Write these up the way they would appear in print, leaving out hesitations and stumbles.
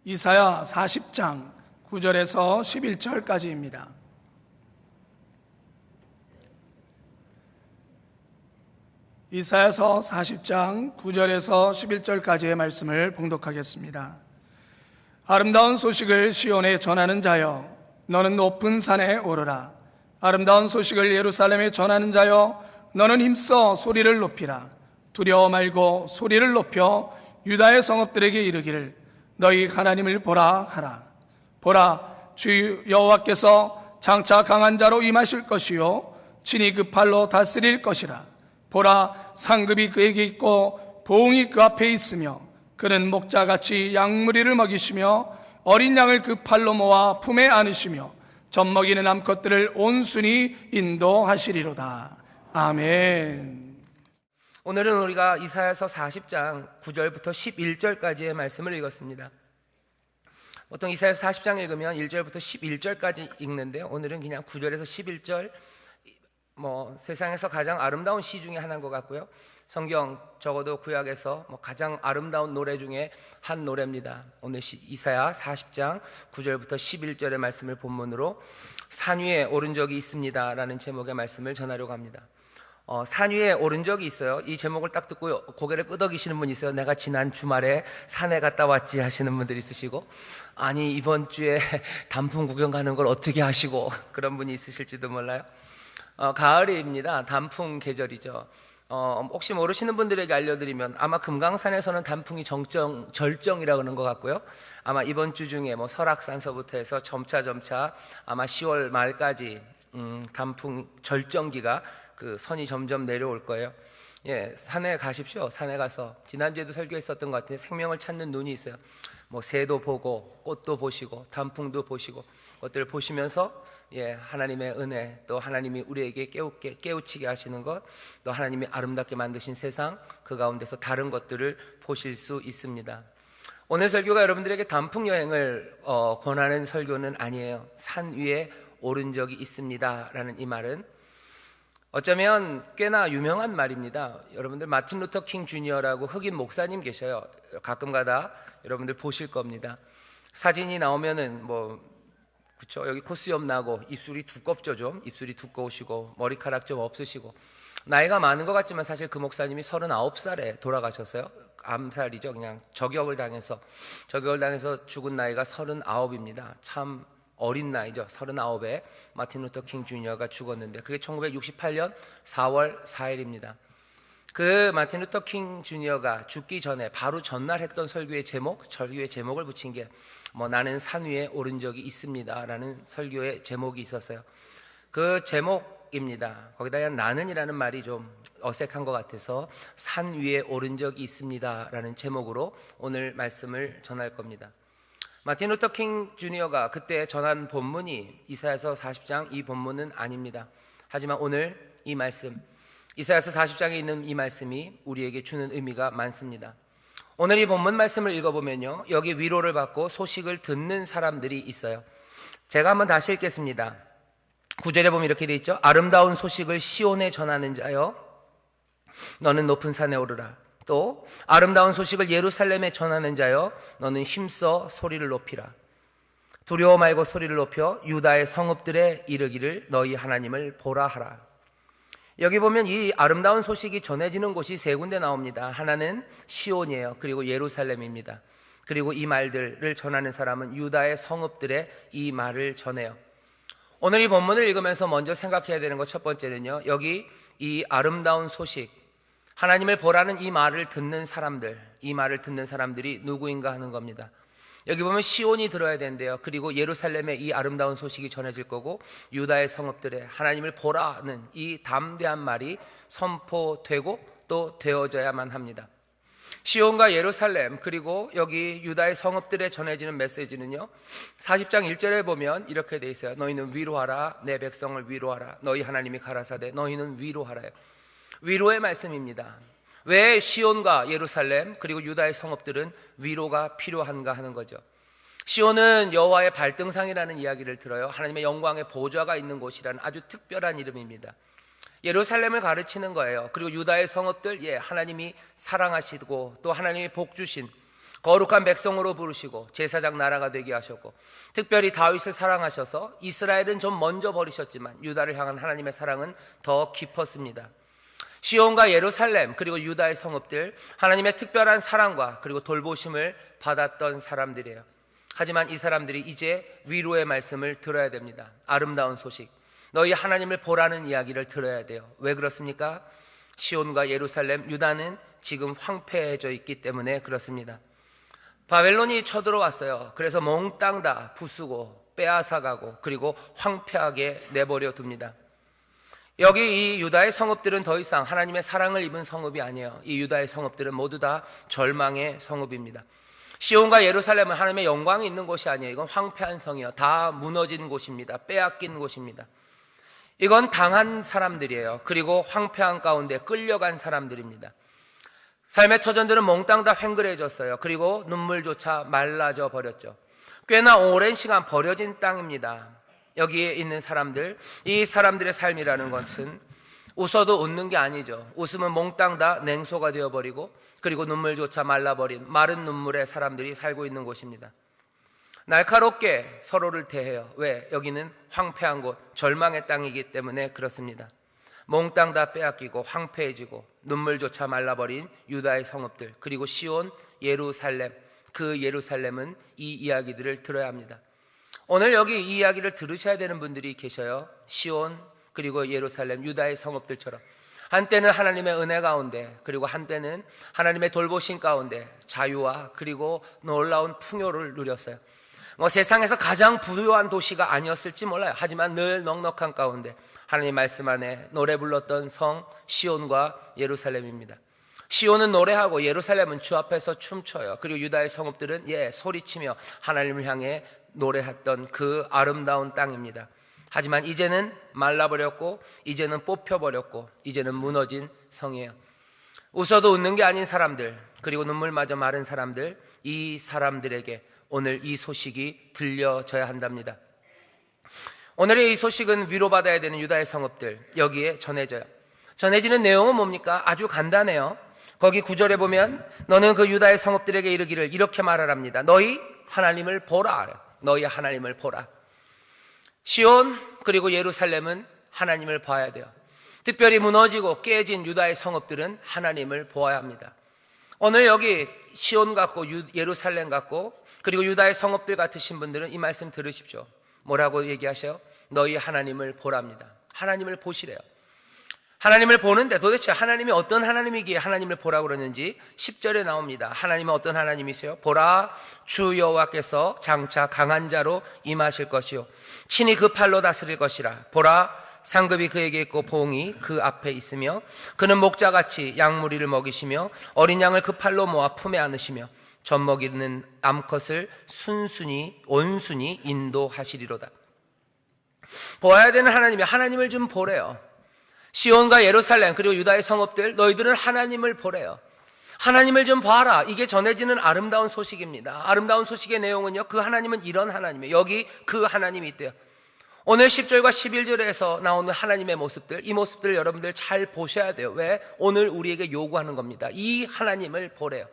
이사야 40장 9절에서 11절까지입니다. 이사야서 40장 9절에서 11절까지의 말씀을 봉독하겠습니다. 아름다운 소식을 시온에 전하는 자여, 너는 높은 산에 오르라. 아름다운 소식을 예루살렘에 전하는 자여, 너는 힘써 소리를 높이라. 두려워 말고 소리를 높여 유다의 성읍들에게 이르기를 너희 하나님을 보라 하라. 보라, 주 여호와께서 장차 강한 자로 임하실 것이요 친히 그 팔로 다스릴 것이라. 보라, 상급이 그에게 있고 보응이 그 앞에 있으며 그는 목자같이 양무리를 먹이시며 어린 양을 그 팔로 모아 품에 안으시며 젖먹이는 암컷들을 온순히 인도하시리로다. 아멘. 오늘은 우리가 이사야서 40장 9절부터 11절까지의 말씀을 읽었습니다. 보통 이사야서 40장 읽으면 1절부터 11절까지 읽는데 오늘은 그냥 9절에서 11절, 세상에서 가장 아름다운 시 중에 하나인 것 같고요. 성경 적어도 구약에서 가장 아름다운 노래 중에 한 노래입니다. 오늘 이사야 40장 9절부터 11절의 말씀을 본문으로 산 위에 오른 적이 있습니다 라는 제목의 말씀을 전하려고 합니다. 산 위에 오른 적이 있어요. 이 제목을 딱 듣고 고개를 끄덕이시는 분이 있어요. 내가 지난 주말에 산에 갔다 왔지 하시는 분들이 있으시고, 아니 이번 주에 단풍 구경 가는 걸 어떻게 하시고 그런 분이 있으실지도 몰라요. 가을입니다. 단풍 계절이죠. 혹시 모르시는 분들에게 알려드리면 아마 금강산에서는 단풍이 절정이라고 하는 것 같고요. 아마 이번 주 중에 설악산서부터 해서 점차 아마 10월 말까지 단풍 절정기가 그 선이 점점 내려올 거예요. 산에 가십시오. 산에 가서 지난주에도 설교했었던 것 같아요. 생명을 찾는 눈이 있어요. 새도 보고 꽃도 보시고 단풍도 보시고 것들을 보시면서 하나님의 은혜, 또 하나님이 우리에게 깨우치게 하시는 것, 또 하나님이 아름답게 만드신 세상, 그 가운데서 다른 것들을 보실 수 있습니다. 오늘 설교가 여러분들에게 단풍 여행을 권하는 설교는 아니에요. 산 위에 오른 적이 있습니다 라는 이 말은 어쩌면 꽤나 유명한 말입니다. 여러분들 마틴 루터 킹 주니어라고 흑인 목사님 계셔요. 가끔가다 여러분들 보실 겁니다. 사진이 나오면은 그쵸, 여기 콧수염 나고 입술이 두껍죠. 좀 입술이 두꺼우시고 머리카락 좀 없으시고 나이가 많은 것 같지만 사실 그 목사님이 39살에 돌아가셨어요. 암살이죠. 그냥 저격을 당해서 죽은 나이가 39입니다. 참 어린 나이죠. 39에 마틴 루터 킹 주니어가 죽었는데 그게 1968년 4월 4일입니다. 그 마틴 루터 킹 주니어가 죽기 전에 바로 전날 했던 설교의 제목을 붙인 게 나는 산 위에 오른 적이 있습니다 라는 설교의 제목이 있었어요. 그 제목입니다. 거기다가 나는이라는 말이 좀 어색한 것 같아서 산 위에 오른 적이 있습니다 라는 제목으로 오늘 말씀을 전할 겁니다. 마틴 루터 킹 주니어가 그때 전한 본문이 이사야서 40장 이 본문은 아닙니다. 하지만 오늘 이 말씀, 이사야서 40장에 있는 이 말씀이 우리에게 주는 의미가 많습니다. 오늘 이 본문 말씀을 읽어보면요, 여기 위로를 받고 소식을 듣는 사람들이 있어요. 제가 한번 다시 읽겠습니다. 9절에 보면 이렇게 돼 있죠. 아름다운 소식을 시온에 전하는 자여, 너는 높은 산에 오르라. 또 아름다운 소식을 예루살렘에 전하는 자여, 너는 힘써 소리를 높이라. 두려워 말고 소리를 높여 유다의 성읍들에 이르기를 너희 하나님을 보라 하라. 여기 보면 이 아름다운 소식이 전해지는 곳이 세 군데 나옵니다. 하나는 시온이에요. 그리고 예루살렘입니다. 그리고 이 말들을 전하는 사람은 유다의 성읍들에 이 말을 전해요. 오늘 이 본문을 읽으면서 먼저 생각해야 되는 것 첫 번째는요, 여기 이 아름다운 소식, 하나님을 보라는 이 말을 듣는 사람들이 누구인가 하는 겁니다. 여기 보면 시온이 들어야 된대요. 그리고 예루살렘에 이 아름다운 소식이 전해질 거고 유다의 성읍들에 하나님을 보라는 이 담대한 말이 선포되고 또 되어져야만 합니다. 시온과 예루살렘 그리고 여기 유다의 성읍들에 전해지는 메시지는요, 40장 1절에 보면 이렇게 돼 있어요. 너희는 위로하라, 내 백성을 위로하라. 너희 하나님이 가라사대 너희는 위로하라요. 위로의 말씀입니다. 왜 시온과 예루살렘 그리고 유다의 성읍들은 위로가 필요한가 하는 거죠. 시온은 여호와의 발등상이라는 이야기를 들어요. 하나님의 영광의 보좌가 있는 곳이라는 아주 특별한 이름입니다. 예루살렘을 가르치는 거예요. 그리고 유다의 성읍들, 하나님이 사랑하시고 또 하나님이 복 주신 거룩한 백성으로 부르시고 제사장 나라가 되게 하셨고, 특별히 다윗을 사랑하셔서 이스라엘은 좀 먼저 버리셨지만 유다를 향한 하나님의 사랑은 더 깊었습니다. 시온과 예루살렘 그리고 유다의 성읍들, 하나님의 특별한 사랑과 그리고 돌보심을 받았던 사람들이에요. 하지만 이 사람들이 이제 위로의 말씀을 들어야 됩니다. 아름다운 소식, 너희 하나님을 보라는 이야기를 들어야 돼요. 왜 그렇습니까? 시온과 예루살렘, 유다는 지금 황폐해져 있기 때문에 그렇습니다. 바벨론이 쳐들어왔어요. 그래서 몽땅 다 부수고 빼앗아가고 그리고 황폐하게 내버려 둡니다. 여기 이 유다의 성읍들은 더 이상 하나님의 사랑을 입은 성읍이 아니에요. 이 유다의 성읍들은 모두 다 절망의 성읍입니다. 시온과 예루살렘은 하나님의 영광이 있는 곳이 아니에요. 이건 황폐한 성이에요. 다 무너진 곳입니다. 빼앗긴 곳입니다. 이건 당한 사람들이에요. 그리고 황폐한 가운데 끌려간 사람들입니다. 삶의 터전들은 몽땅 다 횡그레졌어요. 그리고 눈물조차 말라져 버렸죠. 꽤나 오랜 시간 버려진 땅입니다. 여기에 있는 사람들, 이 사람들의 삶이라는 것은 웃어도 웃는 게 아니죠. 웃으면 몽땅 다 냉소가 되어버리고 그리고 눈물조차 말라버린 마른 눈물의 사람들이 살고 있는 곳입니다. 날카롭게 서로를 대해요. 왜? 여기는 황폐한 곳, 절망의 땅이기 때문에 그렇습니다. 몽땅 다 빼앗기고 황폐해지고 눈물조차 말라버린 유다의 성읍들, 그리고 시온, 예루살렘, 그 예루살렘은 이 이야기들을 들어야 합니다. 오늘 여기 이 이야기를 들으셔야 되는 분들이 계셔요. 시온 그리고 예루살렘, 유다의 성읍들처럼 한때는 하나님의 은혜 가운데, 그리고 한때는 하나님의 돌보심 가운데 자유와 그리고 놀라운 풍요를 누렸어요. 세상에서 가장 부유한 도시가 아니었을지 몰라요. 하지만 늘 넉넉한 가운데 하나님 말씀 안에 노래 불렀던 성 시온과 예루살렘입니다. 시온은 노래하고 예루살렘은 주 앞에서 춤춰요. 그리고 유다의 성읍들은 소리치며 하나님을 향해 노래했던 그 아름다운 땅입니다. 하지만 이제는 말라버렸고 이제는 뽑혀버렸고 이제는 무너진 성이에요. 웃어도 웃는 게 아닌 사람들, 그리고 눈물마저 마른 사람들, 이 사람들에게 오늘 이 소식이 들려져야 한답니다. 오늘의 이 소식은 위로받아야 되는 유다의 성읍들, 여기에 전해져요. 전해지는 내용은 뭡니까? 아주 간단해요. 거기 9절에 보면 너는 그 유다의 성읍들에게 이르기를 이렇게 말하랍니다. 너희 하나님을 보라. 너희 하나님을 보라. 시온 그리고 예루살렘은 하나님을 봐야 돼요. 특별히 무너지고 깨진 유다의 성읍들은 하나님을 보아야 합니다. 오늘 여기 시온 같고 예루살렘 같고 그리고 유다의 성읍들 같으신 분들은 이 말씀 들으십시오. 뭐라고 얘기하셔요? 너희 하나님을 보랍니다. 하나님을 보시래요. 하나님을 보는데 도대체 하나님이 어떤 하나님이기에 하나님을 보라고 그러는지 10절에 나옵니다. 하나님은 어떤 하나님이세요? 보라, 주 여호와께서 장차 강한 자로 임하실 것이요 친히 그 팔로 다스릴 것이라. 보라, 상급이 그에게 있고 보응이 그 앞에 있으며 그는 목자같이 양무리를 먹이시며 어린 양을 그 팔로 모아 품에 안으시며 젖먹이는 암컷을 온순히 인도하시리로다. 보아야 되는 하나님이 하나님을 좀 보래요. 시온과 예루살렘 그리고 유다의 성읍들, 너희들은 하나님을 보래요. 하나님을 좀 봐라. 이게 전해지는 아름다운 소식입니다. 아름다운 소식의 내용은요, 그 하나님은 이런 하나님이에요. 여기 그 하나님이 있대요. 오늘 10절과 11절에서 나오는 하나님의 모습들, 이 모습들을 여러분들 잘 보셔야 돼요. 왜? 오늘 우리에게 요구하는 겁니다. 이 하나님을 보래요.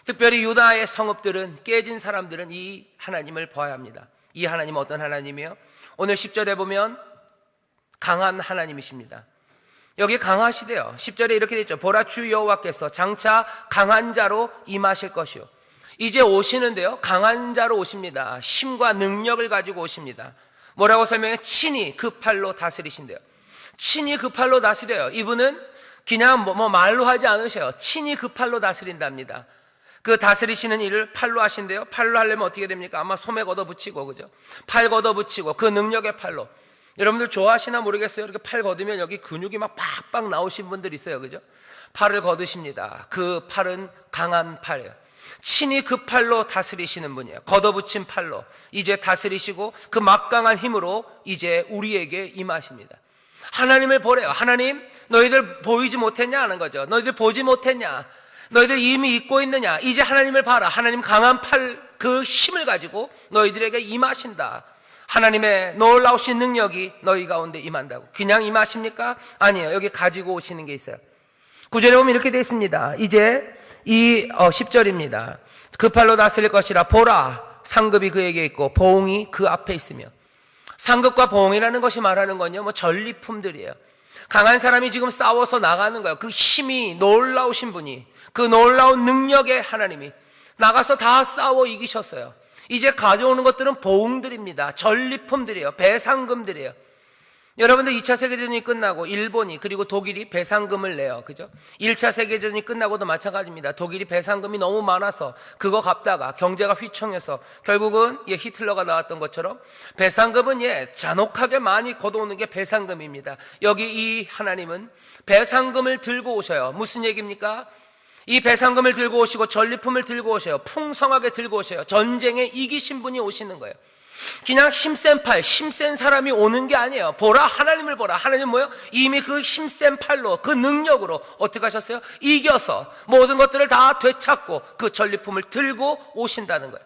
특별히 유다의 성읍들은, 깨진 사람들은 이 하나님을 봐야 합니다. 이 하나님은 어떤 하나님이에요? 오늘 10절에 보면 강한 하나님이십니다. 여기 강하시대요. 10절에 이렇게 되어 있죠. 보라, 주 여호와께서 장차 강한 자로 임하실 것이요. 이제 오시는데요, 강한 자로 오십니다. 힘과 능력을 가지고 오십니다. 뭐라고 설명해? 친히 그 팔로 다스리신대요. 친히 그 팔로 다스려요. 이분은 그냥 말로 하지 않으셔요. 친히 그 팔로 다스린답니다. 그 다스리시는 일을 팔로 하신대요. 팔로 하려면 어떻게 됩니까? 아마 소매 걷어붙이고, 그죠? 팔 걷어붙이고, 그 능력의 팔로. 여러분들 좋아하시나 모르겠어요. 이렇게 팔 걷으면 여기 근육이 막 빡빡 나오신 분들 있어요. 그죠? 팔을 걷으십니다. 그 팔은 강한 팔이에요. 친히 그 팔로 다스리시는 분이에요. 걷어붙인 팔로 이제 다스리시고 그 막강한 힘으로 이제 우리에게 임하십니다. 하나님을 보래요. 하나님, 너희들 보이지 못했냐 하는 거죠. 너희들 보지 못했냐? 너희들 이미 잊고 있느냐? 이제 하나님을 봐라. 하나님 강한 팔, 그 힘을 가지고 너희들에게 임하신다. 하나님의 놀라우신 능력이 너희 가운데 임한다고. 그냥 임하십니까? 아니에요. 여기 가지고 오시는 게 있어요. 9절에 보면 이렇게 되어 있습니다. 이제 이 10절입니다. 그 팔로 다스릴 것이라. 보라, 상급이 그에게 있고 보응이 그 앞에 있으며. 상급과 보응이라는 것이 말하는 건요, 뭐 전리품들이에요. 강한 사람이 지금 싸워서 나가는 거예요. 그 힘이 놀라우신 분이, 그 놀라운 능력의 하나님이 나가서 다 싸워 이기셨어요. 이제 가져오는 것들은 보응들입니다. 전리품들이에요. 배상금들이에요. 여러분들 2차 세계대전이 끝나고 일본이 그리고 독일이 배상금을 내요. 그죠? 1차 세계대전이 끝나고도 마찬가지입니다. 독일이 배상금이 너무 많아서 그거 갚다가 경제가 휘청해서 결국은 히틀러가 나왔던 것처럼 배상금은 잔혹하게 많이 걷어오는 게 배상금입니다. 여기 이 하나님은 배상금을 들고 오셔요. 무슨 얘기입니까? 이 배상금을 들고 오시고 전리품을 들고 오셔요. 풍성하게 들고 오셔요. 전쟁에 이기신 분이 오시는 거예요. 그냥 힘센 팔, 힘센 사람이 오는 게 아니에요. 보라, 하나님을 보라. 하나님 뭐예요? 이미 그 힘센 팔로, 그 능력으로 어떻게 하셨어요? 이겨서 모든 것들을 다 되찾고 그 전리품을 들고 오신다는 거예요.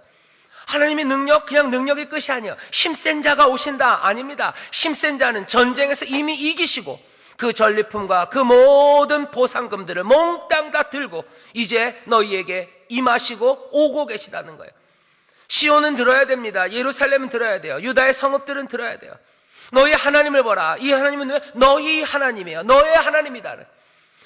하나님의 능력, 그냥 능력이 끝이 아니에요. 힘센 자가 오신다? 아닙니다. 힘센 자는 전쟁에서 이미 이기시고 그 전리품과 그 모든 보상금들을 몽땅 다 들고 이제 너희에게 임하시고 오고 계시다는 거예요. 시온은 들어야 됩니다. 예루살렘은 들어야 돼요. 유다의 성읍들은 들어야 돼요. 너희 하나님을 보라. 이 하나님은 너희 하나님이에요. 너의 하나님이다.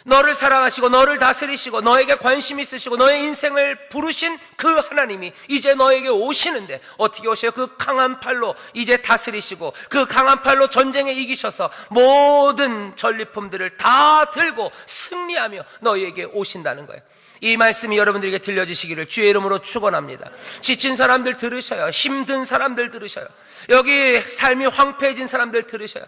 너를 사랑하시고 너를 다스리시고 너에게 관심 있으시고 너의 인생을 부르신 그 하나님이 이제 너에게 오시는데 어떻게 오셔요? 그 강한 팔로 이제 다스리시고 그 강한 팔로 전쟁에 이기셔서 모든 전리품들을 다 들고 승리하며 너희에게 오신다는 거예요. 이 말씀이 여러분들에게 들려지시기를 주의 이름으로 축원합니다. 지친 사람들 들으셔요. 힘든 사람들 들으셔요. 여기 삶이 황폐해진 사람들 들으셔요.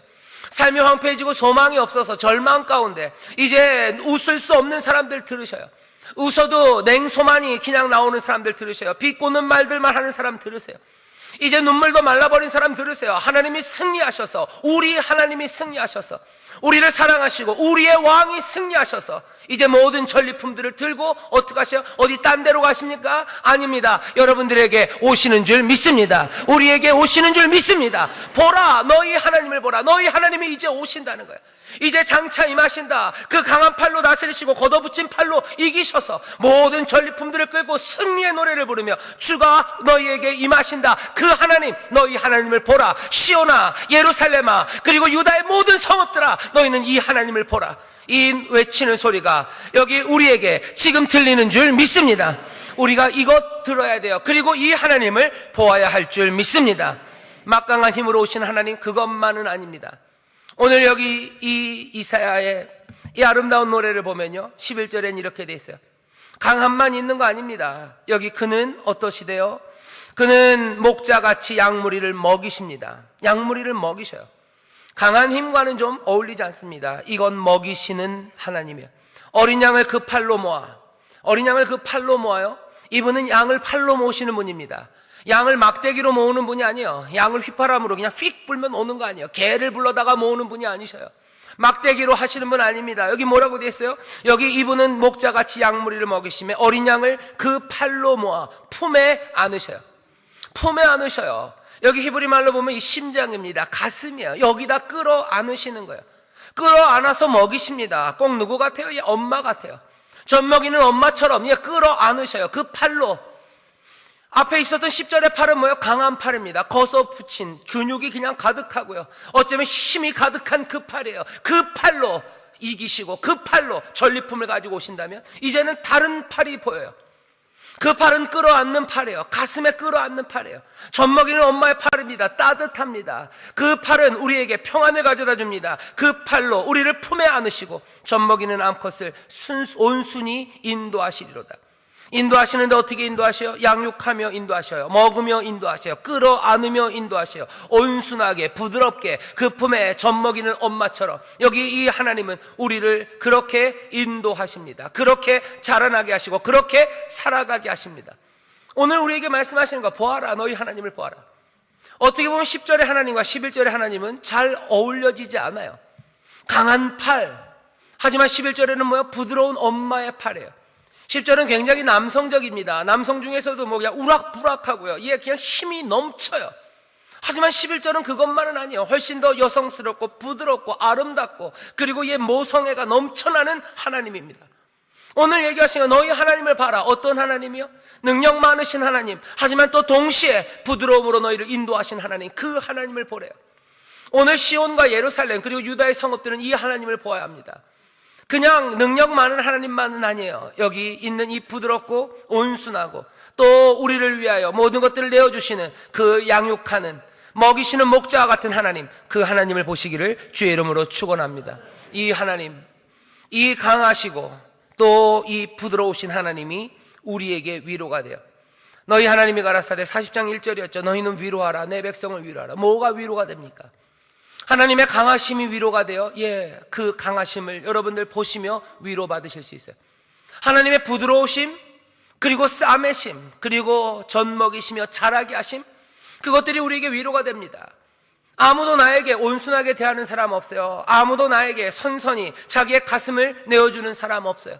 삶이 황폐해지고 소망이 없어서 절망 가운데 이제 웃을 수 없는 사람들 들으셔요. 웃어도 냉소만이 그냥 나오는 사람들 들으셔요. 비꼬는 말들만 하는 사람 들으세요. 이제 눈물도 말라버린 사람 들으세요. 하나님이 승리하셔서, 우리 하나님이 승리하셔서, 우리를 사랑하시고 우리의 왕이 승리하셔서 이제 모든 전리품들을 들고 어떻게 하세요? 어디 딴 데로 가십니까? 아닙니다. 여러분들에게 오시는 줄 믿습니다. 우리에게 오시는 줄 믿습니다. 보라, 너희 하나님을 보라. 너희 하나님이 이제 오신다는 거예요. 이제 장차 임하신다. 그 강한 팔로 다스리시고 걷어붙인 팔로 이기셔서 모든 전리품들을 끌고 승리의 노래를 부르며 주가 너희에게 임하신다. 그 하나님, 너희 하나님을 보라. 시온아, 예루살렘아, 그리고 유다의 모든 성읍들아, 너희는 이 하나님을 보라. 이 외치는 소리가 여기 우리에게 지금 들리는 줄 믿습니다. 우리가 이것 들어야 돼요. 그리고 이 하나님을 보아야 할 줄 믿습니다. 막강한 힘으로 오신 하나님, 그것만은 아닙니다. 오늘 여기 이 이사야의 이 아름다운 노래를 보면요, 11절엔 이렇게 돼 있어요. 강함만 있는 거 아닙니다. 여기 그는 어떠시대요? 그는 목자같이 양무리를 먹이십니다. 양무리를 먹이셔요. 강한 힘과는 좀 어울리지 않습니다. 이건 먹이시는 하나님이에요. 어린 양을 그 팔로 모아, 어린 양을 그 팔로 모아요. 이분은 양을 팔로 모시는 분입니다. 양을 막대기로 모으는 분이 아니에요. 양을 휘파람으로 그냥 휙 불면 오는 거 아니에요. 개를 불러다가 모으는 분이 아니셔요. 막대기로 하시는 분 아닙니다. 여기 뭐라고 되어 있어요? 여기 이분은 목자같이 양무리를 먹이시며 어린 양을 그 팔로 모아 품에 안으셔요. 품에 안으셔요. 여기 히브리 말로 보면 이 심장입니다. 가슴이에요. 여기다 끌어 안으시는 거예요. 끌어 안아서 먹이십니다. 꼭 누구 같아요? 엄마 같아요. 젖 먹이는 엄마처럼 끌어 안으셔요. 그 팔로. 앞에 있었던 10절의 팔은 뭐예요? 강한 팔입니다. 거서 붙인 근육이 그냥 가득하고요. 어쩌면 힘이 가득한 그 팔이에요. 그 팔로 이기시고 그 팔로 전리품을 가지고 오신다면 이제는 다른 팔이 보여요. 그 팔은 끌어안는 팔이에요. 가슴에 끌어안는 팔이에요. 젖 먹이는 엄마의 팔입니다. 따뜻합니다. 그 팔은 우리에게 평안을 가져다 줍니다. 그 팔로 우리를 품에 안으시고 젖 먹이는 암컷을 온순히 인도하시리로다. 인도하시는데 어떻게 인도하셔요? 양육하며 인도하셔요. 먹으며 인도하셔요. 끌어안으며 인도하셔요. 온순하게 부드럽게 그 품에 젖 먹이는 엄마처럼 여기 이 하나님은 우리를 그렇게 인도하십니다. 그렇게 자라나게 하시고 그렇게 살아가게 하십니다. 오늘 우리에게 말씀하시는 거, 보아라, 너희 하나님을 보아라. 어떻게 보면 10절의 하나님과 11절의 하나님은 잘 어울려지지 않아요. 강한 팔, 하지만 11절에는 뭐예요? 부드러운 엄마의 팔이에요. 10절은 굉장히 남성적입니다. 남성 중에서도 그냥 우락부락하고요. 그냥 힘이 넘쳐요. 하지만 11절은 그것만은 아니에요. 훨씬 더 여성스럽고 부드럽고 아름답고 그리고 이 모성애가 넘쳐나는 하나님입니다. 오늘 얘기하시는 너희 하나님을 봐라. 어떤 하나님이요? 능력 많으신 하나님, 하지만 또 동시에 부드러움으로 너희를 인도하신 하나님, 그 하나님을 보래요. 오늘 시온과 예루살렘 그리고 유다의 성읍들은 이 하나님을 보아야 합니다. 그냥 능력 많은 하나님만은 아니에요. 여기 있는 이 부드럽고 온순하고 또 우리를 위하여 모든 것들을 내어주시는 그 양육하는 먹이시는 목자와 같은 하나님, 그 하나님을 보시기를 주의 이름으로 축원합니다. 이 하나님, 이 강하시고 또 이 부드러우신 하나님이 우리에게 위로가 돼요. 너희 하나님이 가라사대 40장 1절이었죠. 너희는 위로하라. 내 백성을 위로하라. 뭐가 위로가 됩니까? 하나님의 강하심이 위로가 돼요. 그 강하심을 여러분들 보시며 위로받으실 수 있어요. 하나님의 부드러우심, 그리고 싸매심, 그리고 젖먹이시며 자라게 하심, 그것들이 우리에게 위로가 됩니다. 아무도 나에게 온순하게 대하는 사람 없어요. 아무도 나에게 선선히 자기의 가슴을 내어주는 사람 없어요.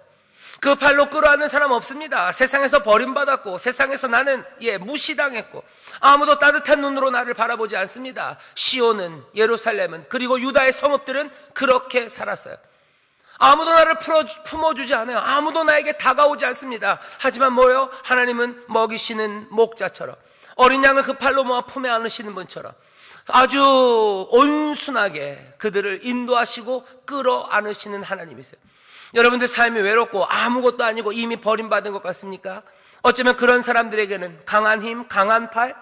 그 팔로 끌어안는 사람 없습니다. 세상에서 버림받았고 세상에서 나는 무시당했고 아무도 따뜻한 눈으로 나를 바라보지 않습니다. 시온은, 예루살렘은, 그리고 유다의 성읍들은 그렇게 살았어요. 아무도 나를 품어주지 않아요. 아무도 나에게 다가오지 않습니다. 하지만 뭐예요? 하나님은 먹이시는 목자처럼, 어린 양을 그 팔로 모아 품에 안으시는 분처럼 아주 온순하게 그들을 인도하시고 끌어안으시는 하나님이세요. 여러분들 삶이 외롭고 아무것도 아니고 이미 버림받은 것 같습니까? 어쩌면 그런 사람들에게는 강한 힘, 강한 팔,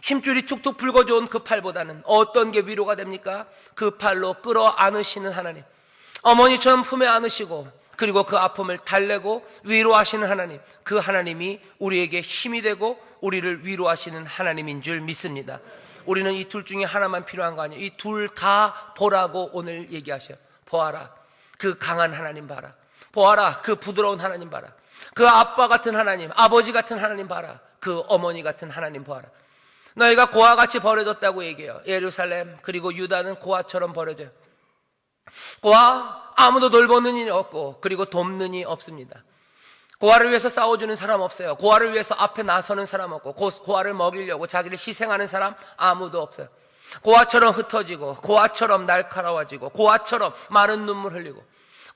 힘줄이 툭툭 붉어져온 그 팔보다는 어떤 게 위로가 됩니까? 그 팔로 끌어안으시는 하나님, 어머니처럼 품에 안으시고 그리고 그 아픔을 달래고 위로하시는 하나님, 그 하나님이 우리에게 힘이 되고 우리를 위로하시는 하나님인 줄 믿습니다. 우리는 이 둘 중에 하나만 필요한 거 아니에요. 이 둘 다 보라고 오늘 얘기하셔요. 보아라, 그 강한 하나님 봐라. 보아라, 그 부드러운 하나님 봐라. 그 아빠 같은 하나님, 아버지 같은 하나님 봐라. 그 어머니 같은 하나님 보아라. 너희가 고아와 같이 버려졌다고 얘기해요. 예루살렘 그리고 유다는 고아처럼 버려져요. 고아, 아무도 돌보는 이는 없고 그리고 돕는 이 없습니다. 고아를 위해서 싸워주는 사람 없어요. 고아를 위해서 앞에 나서는 사람 없고 고아를 먹이려고 자기를 희생하는 사람 아무도 없어요. 고아처럼 흩어지고 고아처럼 날카로워지고 고아처럼 마른 눈물 흘리고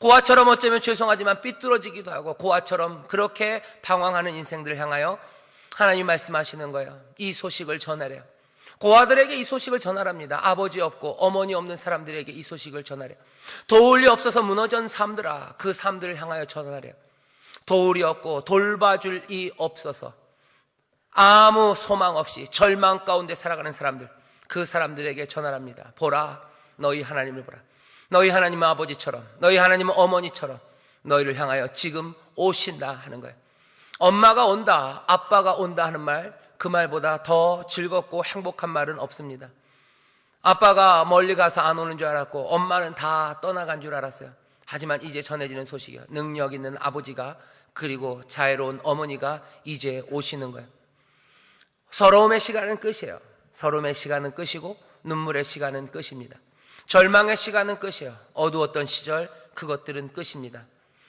고아처럼 어쩌면 죄송하지만 삐뚤어지기도 하고 고아처럼 그렇게 방황하는 인생들을 향하여 하나님 말씀하시는 거예요. 이 소식을 전하래요. 고아들에게 이 소식을 전하랍니다. 아버지 없고 어머니 없는 사람들에게 이 소식을 전하래요. 도울이 없어서 무너진 삶들아, 그 삶들을 향하여 전하래요. 도울이 없고 돌봐줄 이 없어서 아무 소망 없이 절망 가운데 살아가는 사람들, 그 사람들에게 전하랍니다. 보라, 너희 하나님을 보라. 너희 하나님은 아버지처럼, 너희 하나님은 어머니처럼 너희를 향하여 지금 오신다 하는 거예요. 엄마가 온다, 아빠가 온다 하는 말, 그 말보다 더 즐겁고 행복한 말은 없습니다. 아빠가 멀리 가서 안 오는 줄 알았고 엄마는 다 떠나간 줄 알았어요. 하지만 이제 전해지는 소식이에요. 능력 있는 아버지가 그리고 자애로운 어머니가 이제 오시는 거예요. 서러움의 시간은 끝이에요. 서러움의 시간은 끝이고 눈물의 시간은 끝입니다. 절망의 시간은 끝이에요. 어두웠던 시절, 그것들은 끝입니다.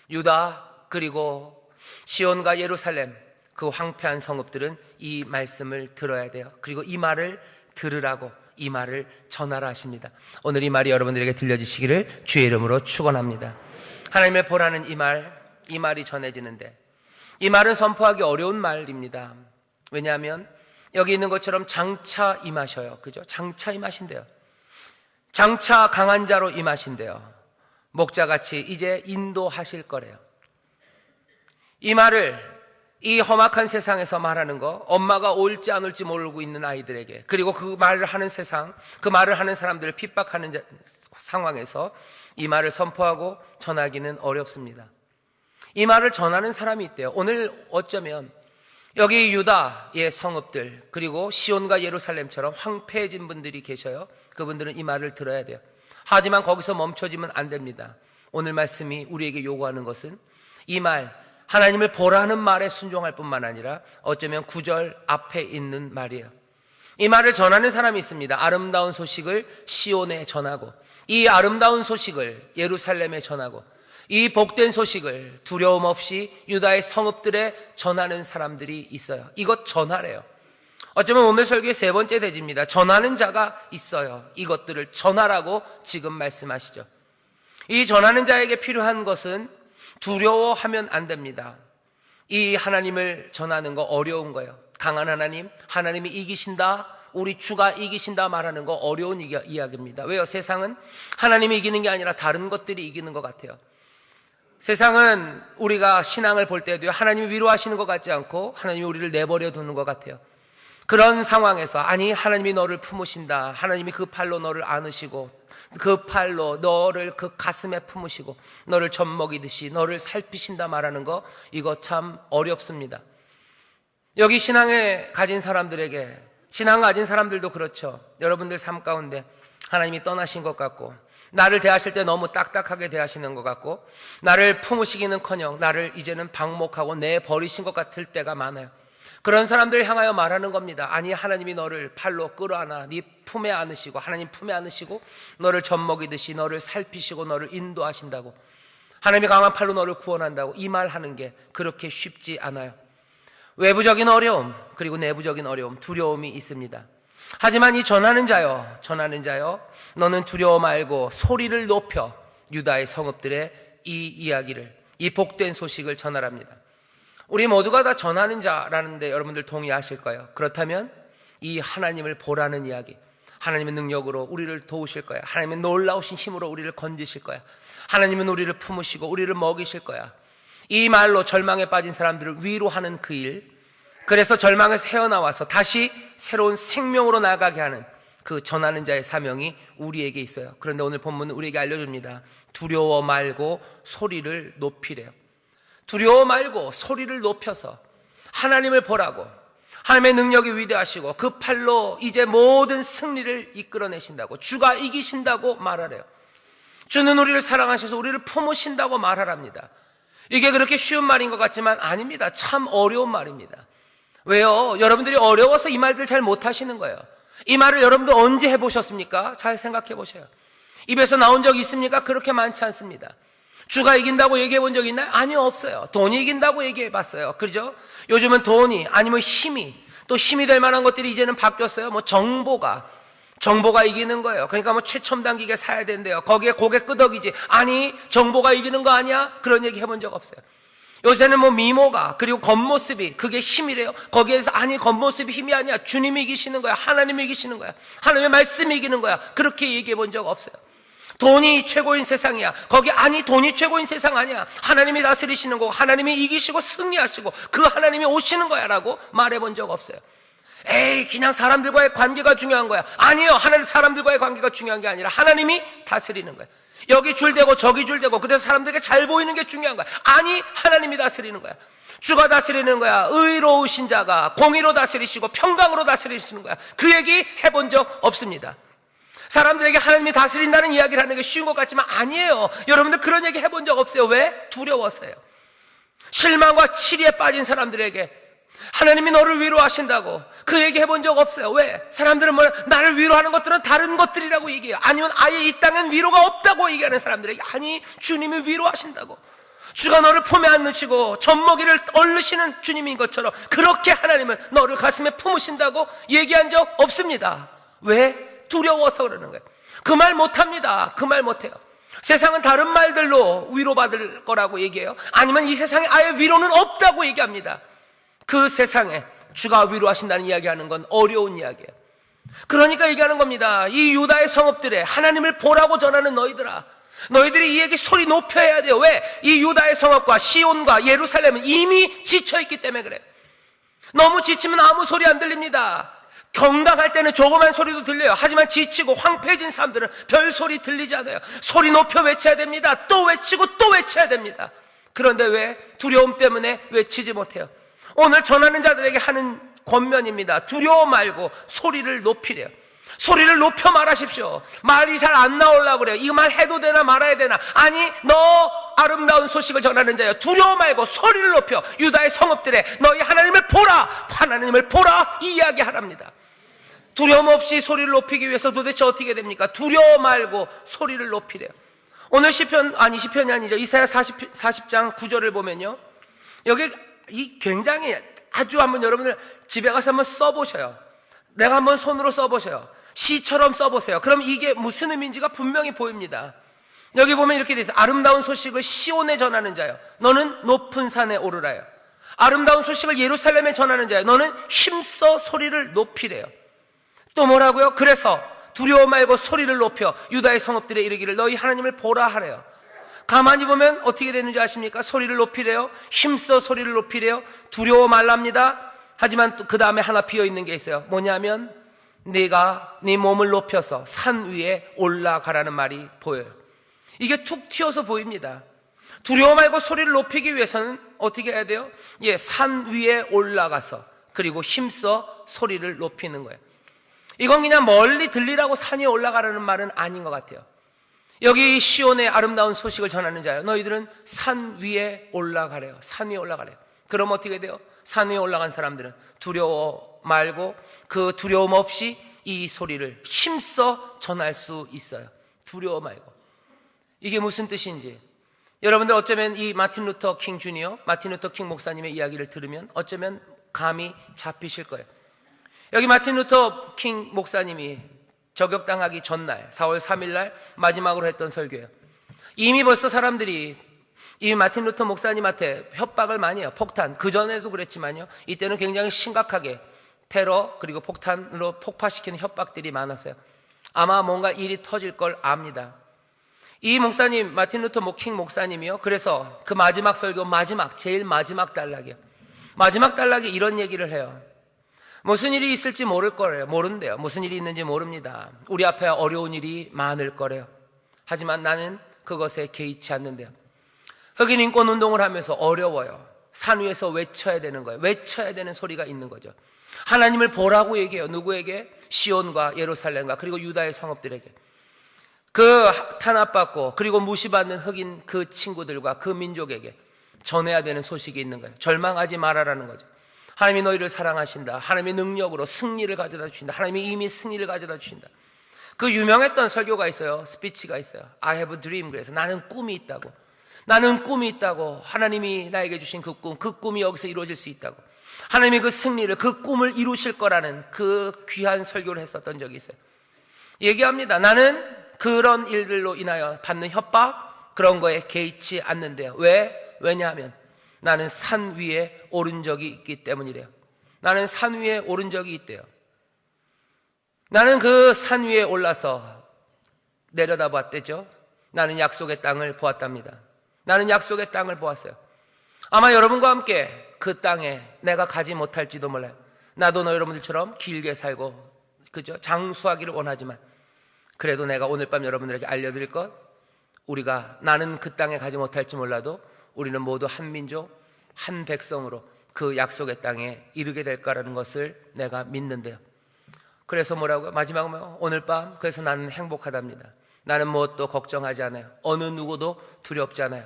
유다 그리고 시온과 예루살렘, 그 황폐한 성읍들은 이 말씀을 들어야 돼요. 그리고 이 말을 들으라고, 이 말을 전하라 하십니다. 오늘 이 말이 여러분들에게 들려지시기를 주의 이름으로 축원합니다. 하나님의 보라는 이 말이 전해지는데, 이 말은 선포하기 어려운 말입니다. 왜냐하면 여기 있는 것처럼 장차 임하셔요. 그죠? 장차 임하신대요. 장차 강한 자로 임하신대요. 목자같이 이제 인도하실 거래요. 이 말을 이 험악한 세상에서 말하는 거, 엄마가 올지 안 올지 모르고 있는 아이들에게, 그리고 그 말을 하는 세상, 그 말을 하는 사람들을 핍박하는 상황에서 이 말을 선포하고 전하기는 어렵습니다. 이 말을 전하는 사람이 있대요. 오늘 어쩌면 여기 유다의 성읍들 그리고 시온과 예루살렘처럼 황폐해진 분들이 계셔요. 그분들은 이 말을 들어야 돼요. 하지만 거기서 멈춰지면 안 됩니다. 오늘 말씀이 우리에게 요구하는 것은 이 말, 하나님을 보라는 말에 순종할 뿐만 아니라 어쩌면 9절 앞에 있는 말이에요. 이 말을 전하는 사람이 있습니다. 아름다운 소식을 시온에 전하고, 이 아름다운 소식을 예루살렘에 전하고, 이 복된 소식을 두려움 없이 유다의 성읍들에 전하는 사람들이 있어요. 이것 전하래요. 어쩌면 오늘 설교의 세 번째 대지입니다. 전하는 자가 있어요. 이것들을 전하라고 지금 말씀하시죠. 이 전하는 자에게 필요한 것은 두려워하면 안 됩니다. 이 하나님을 전하는 거 어려운 거예요. 강한 하나님, 하나님이 이기신다, 우리 주가 이기신다 말하는 거 어려운 이야기입니다. 왜요? 세상은 하나님이 이기는 게 아니라 다른 것들이 이기는 것 같아요. 세상은 우리가 신앙을 볼 때도요, 하나님이 위로하시는 것 같지 않고 하나님이 우리를 내버려 두는 것 같아요. 그런 상황에서 아니 하나님이 너를 품으신다, 하나님이 그 팔로 너를 안으시고 그 팔로 너를 그 가슴에 품으시고 너를 젖먹이듯이 너를 살피신다 말하는 거, 이거 참 어렵습니다. 여기 신앙에 가진 사람들에게, 신앙 가진 사람들도 그렇죠. 여러분들 삶 가운데 하나님이 떠나신 것 같고, 나를 대하실 때 너무 딱딱하게 대하시는 것 같고, 나를 품으시기는커녕 나를 이제는 방목하고 내버리신 것 같을 때가 많아요. 그런 사람들을 향하여 말하는 겁니다. 아니 하나님이 너를 팔로 끌어안아 네 품에 안으시고, 하나님 품에 안으시고 너를 젖먹이듯이 너를 살피시고 너를 인도하신다고, 하나님이 강한 팔로 너를 구원한다고, 이 말하는 게 그렇게 쉽지 않아요. 외부적인 어려움, 그리고 내부적인 어려움, 두려움이 있습니다. 하지만 이 전하는 자여 너는 두려워 말고 소리를 높여 유다의 성읍들의 이 이야기를, 이 복된 소식을 전하랍니다. 우리 모두가 다 전하는 자라는데 여러분들 동의하실 거예요. 그렇다면 이 하나님을 보라는 이야기, 하나님의 능력으로 우리를 도우실 거야, 하나님의 놀라우신 힘으로 우리를 건지실 거야, 하나님은 우리를 품으시고 우리를 먹이실 거야, 이 말로 절망에 빠진 사람들을 위로하는 그 일, 그래서 절망에서 헤어나와서 다시 새로운 생명으로 나가게 하는 그 전하는 자의 사명이 우리에게 있어요. 그런데 오늘 본문은 우리에게 알려줍니다. 두려워 말고 소리를 높이래요. 두려워 말고 소리를 높여서 하나님을 보라고, 하나님의 능력이 위대하시고 그 팔로 이제 모든 승리를 이끌어내신다고, 주가 이기신다고 말하래요. 주는 우리를 사랑하셔서 우리를 품으신다고 말하랍니다. 이게 그렇게 쉬운 말인 것 같지만 아닙니다. 참 어려운 말입니다. 왜요? 여러분들이 어려워서 이 말들 잘 못하시는 거예요. 이 말을 여러분들 언제 해보셨습니까? 잘 생각해 보세요. 입에서 나온 적 있습니까? 그렇게 많지 않습니다. 주가 이긴다고 얘기해 본 적 있나요? 아니요, 없어요. 돈이 이긴다고 얘기해 봤어요. 그죠? 요즘은 돈이, 아니면 힘이, 또 힘이 될 만한 것들이 이제는 바뀌었어요. 뭐 정보가 이기는 거예요. 그러니까 뭐 최첨단 기계 사야 된대요. 거기에 고개 끄덕이지, 아니 정보가 이기는 거 아니야? 그런 얘기 해본 적 없어요. 요새는 뭐 미모가, 그리고 겉모습이 그게 힘이래요. 거기에서 아니 겉모습이 힘이 아니야, 주님이 이기시는 거야, 하나님이 이기시는 거야, 하나님의 말씀이 이기는 거야, 그렇게 얘기해 본 적 없어요. 돈이 최고인 세상이야, 거기 아니 돈이 최고인 세상 아니야, 하나님이 다스리시는 거고 하나님이 이기시고 승리하시고 그 하나님이 오시는 거야 라고 말해 본 적 없어요. 에이 그냥 사람들과의 관계가 중요한 거야. 아니요, 하나님 사람들과의 관계가 중요한 게 아니라 하나님이 다스리는 거야. 여기 줄대고 저기 줄대고 그래서 사람들에게 잘 보이는 게 중요한 거야. 아니 하나님이 다스리는 거야. 주가 다스리는 거야. 의로우신 자가 공의로 다스리시고 평강으로 다스리시는 거야. 그 얘기 해본 적 없습니다. 사람들에게 하나님이 다스린다는 이야기를 하는 게 쉬운 것 같지만 아니에요. 여러분들 그런 얘기 해본 적 없어요. 왜? 두려워서요. 실망과 치리에 빠진 사람들에게 하나님이 너를 위로하신다고 그 얘기 해본 적 없어요. 왜? 사람들은 뭐 나를 위로하는 것들은 다른 것들이라고 얘기해요. 아니면 아예 이 땅엔 위로가 없다고 얘기하는 사람들에게 아니 주님이 위로하신다고, 주가 너를 품에 안으시고 젖먹이를 얼르시는 주님인 것처럼 그렇게 하나님은 너를 가슴에 품으신다고 얘기한 적 없습니다. 왜? 두려워서 그러는 거예요. 그 말 못합니다. 그 말 못해요. 세상은 다른 말들로 위로받을 거라고 얘기해요. 아니면 이 세상에 아예 위로는 없다고 얘기합니다. 그 세상에 주가 위로하신다는 이야기하는 건 어려운 이야기예요. 그러니까 얘기하는 겁니다. 이 유다의 성읍들에 하나님을 보라고 전하는 너희들아, 너희들이 이 얘기 소리 높여야 돼요. 왜? 이 유다의 성읍과 시온과 예루살렘은 이미 지쳐있기 때문에 그래요. 너무 지치면 아무 소리 안 들립니다. 건강할 때는 조그만 소리도 들려요. 하지만 지치고 황폐해진 사람들은 별 소리 들리지 않아요. 소리 높여 외쳐야 됩니다. 또 외치고 또 외쳐야 됩니다. 그런데 왜? 두려움 때문에 외치지 못해요. 오늘 전하는 자들에게 하는 권면입니다. 두려워 말고 소리를 높이래요. 소리를 높여 말하십시오. 말이 잘 안 나오려고 그래요. 이 말 해도 되나 말아야 되나. 아니 너 아름다운 소식을 전하는 자여, 두려워 말고 소리를 높여 유다의 성읍들에 너희 하나님을 보라, 하나님을 보라 이 이야기 하랍니다. 두려움 없이 소리를 높이기 위해서 도대체 어떻게 됩니까? 두려워 말고 소리를 높이래요. 오늘 시편이 아니죠. 이사야 40장 9절을 보면요, 여기 이 굉장히 아주 한번 여러분들 집에 가서 한번 써보셔요. 내가 한번 손으로 써보셔요. 시처럼 써보세요. 그럼 이게 무슨 의미인지가 분명히 보입니다. 여기 보면 이렇게 돼 있어요. 아름다운 소식을 시온에 전하는 자여, 너는 높은 산에 오르라요. 아름다운 소식을 예루살렘에 전하는 자여, 너는 힘써 소리를 높이래요. 또 뭐라고요? 그래서 두려워 말고 소리를 높여 유다의 성읍들에 이르기를 너희 하나님을 보라 하래요. 가만히 보면 어떻게 되는지 아십니까? 소리를 높이래요. 힘써 소리를 높이래요. 두려워 말랍니다. 하지만 또 그 다음에 하나 비어있는 게 있어요. 뭐냐면 네가 네 몸을 높여서 산 위에 올라가라는 말이 보여요. 이게 툭 튀어서 보입니다. 두려워 말고 소리를 높이기 위해서는 어떻게 해야 돼요? 예, 산 위에 올라가서 그리고 힘써 소리를 높이는 거예요. 이건 그냥 멀리 들리라고 산 위에 올라가라는 말은 아닌 것 같아요. 여기 시온의 아름다운 소식을 전하는 자요, 너희들은 산 위에 올라가래요. 산 위에 올라가래요. 그럼 어떻게 돼요? 산 위에 올라간 사람들은 두려워 말고 그 두려움 없이 이 소리를 힘써 전할 수 있어요. 두려워 말고. 이게 무슨 뜻인지 여러분들 어쩌면 이 마틴 루터 킹 주니어, 마틴 루터 킹 목사님의 이야기를 들으면 어쩌면 감이 잡히실 거예요. 여기 마틴 루터 킹 목사님이 저격당하기 전날 4월 3일 날 마지막으로 했던 설교예요. 이미 벌써 사람들이 이 마틴 루터 목사님한테 협박을 많이 해요. 폭탄, 그전에도 그랬지만요, 이때는 굉장히 심각하게 테러 그리고 폭탄으로 폭파시키는 협박들이 많았어요. 아마 뭔가 일이 터질 걸 압니다. 이 목사님, 마틴 루터 킹 목사님이요, 그래서 그 마지막 설교 제일 마지막 단락이에요. 마지막 단락에 이런 얘기를 해요. 무슨 일이 있을지 모를 거래요. 모른대요. 무슨 일이 있는지 모릅니다. 우리 앞에 어려운 일이 많을 거래요. 하지만 나는 그것에 개의치 않는데요. 흑인 인권 운동을 하면서 어려워요. 산 위에서 외쳐야 되는 거예요. 외쳐야 되는 소리가 있는 거죠. 하나님을 보라고 얘기해요. 누구에게? 시온과 예루살렘과 그리고 유다의 성읍들에게. 그 탄압받고 그리고 무시받는 흑인 그 친구들과 그 민족에게 전해야 되는 소식이 있는 거예요. 절망하지 말아라는 거죠. 하나님이 너희를 사랑하신다. 하나님의 능력으로 승리를 가져다 주신다. 하나님이 이미 승리를 가져다 주신다. 그 유명했던 설교가 있어요. 스피치가 있어요. I have a dream. 그래서 나는 꿈이 있다고. 나는 꿈이 있다고. 하나님이 나에게 주신 그 꿈이 여기서 이루어질 수 있다고. 하나님이 그 승리를, 그 꿈을 이루실 거라는 그 귀한 설교를 했었던 적이 있어요. 얘기합니다. 나는 그런 일들로 인하여 받는 협박, 그런 거에 개의치 않는데요. 왜냐하면 나는 산 위에 오른 적이 있기 때문이래요. 나는 산 위에 오른 적이 있대요. 나는 그 산 위에 올라서 내려다봤대죠. 나는 약속의 땅을 보았답니다. 나는 약속의 땅을 보았어요. 아마 여러분과 함께 그 땅에 내가 가지 못할지도 몰라요. 나도 여러분들처럼 길게 살고 그죠? 장수하기를 원하지만 그래도 내가 오늘 밤 여러분들에게 알려드릴 것, 나는 그 땅에 가지 못할지 몰라도 우리는 모두 한 민족, 한 백성으로 그 약속의 땅에 이르게 될 거라는 것을 내가 믿는데요. 그래서 뭐라고요? 마지막으로 오늘 밤, 그래서 나는 행복하답니다. 나는 무엇도 걱정하지 않아요. 어느 누구도 두렵지 않아요.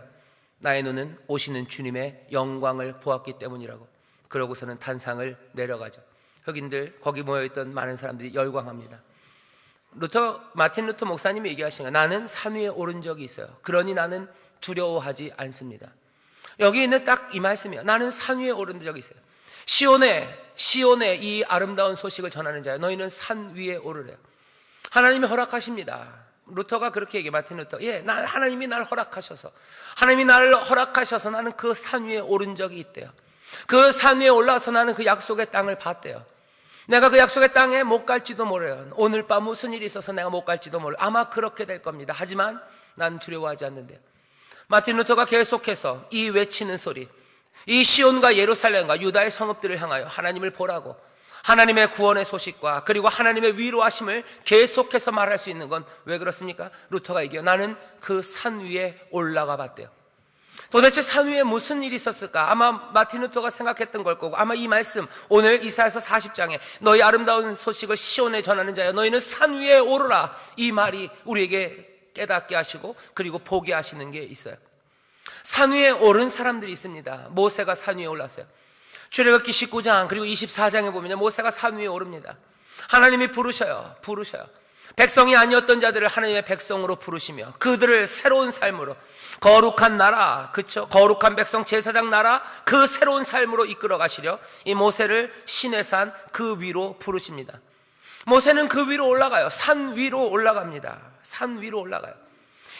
나의 눈은 오시는 주님의 영광을 보았기 때문이라고. 그러고서는 단상을 내려가죠. 흑인들, 거기 모여있던 많은 사람들이 열광합니다. 마틴 루터 목사님이 얘기하신 거예요. 나는 산 위에 오른 적이 있어요. 그러니 나는 두려워하지 않습니다. 여기 있는 딱 이 말씀이에요. 나는 산 위에 오른 적이 있어요. 시온의 이 아름다운 소식을 전하는 자요, 너희는 산 위에 오르래요. 하나님이 허락하십니다. 루터가 그렇게 얘기해요. 마틴 루터. 하나님이 날 허락하셔서, 하나님이 나를 허락하셔서 나는 그 산 위에 오른 적이 있대요. 그 산 위에 올라와서 나는 그 약속의 땅을 봤대요. 내가 그 약속의 땅에 못 갈지도 몰라요. 오늘 밤 무슨 일이 있어서 내가 못 갈지도 몰라요. 아마 그렇게 될 겁니다. 하지만 난 두려워하지 않는데요. 마틴 루터가 계속해서 이 외치는 소리, 이 시온과 예루살렘과 유다의 성읍들을 향하여 하나님을 보라고, 하나님의 구원의 소식과 그리고 하나님의 위로하심을 계속해서 말할 수 있는 건 왜 그렇습니까? 루터가 얘기해요. 나는 그 산 위에 올라가 봤대요. 도대체 산 위에 무슨 일이 있었을까? 아마 마틴 루터가 생각했던 걸 거고, 아마 이 말씀, 오늘 이사야서 40장에 너희 아름다운 소식을 시온에 전하는 자여, 너희는 산 위에 오르라, 이 말이 우리에게 깨닫게 하시고 그리고 보게 하시는 게 있어요. 산 위에 오른 사람들이 있습니다. 모세가 산 위에 올랐어요. 출애굽기 19장 그리고 24장에 보면 모세가 산 위에 오릅니다. 하나님이 부르셔요. 백성이 아니었던 자들을 하나님의 백성으로 부르시며 그들을 새로운 삶으로 거룩한 나라, 그쵸? 거룩한 백성 제사장 나라, 그 새로운 삶으로 이끌어 가시려 이 모세를 시내산 그 위로 부르십니다. 모세는 그 위로 올라가요. 산 위로 올라갑니다. 산 위로 올라가요.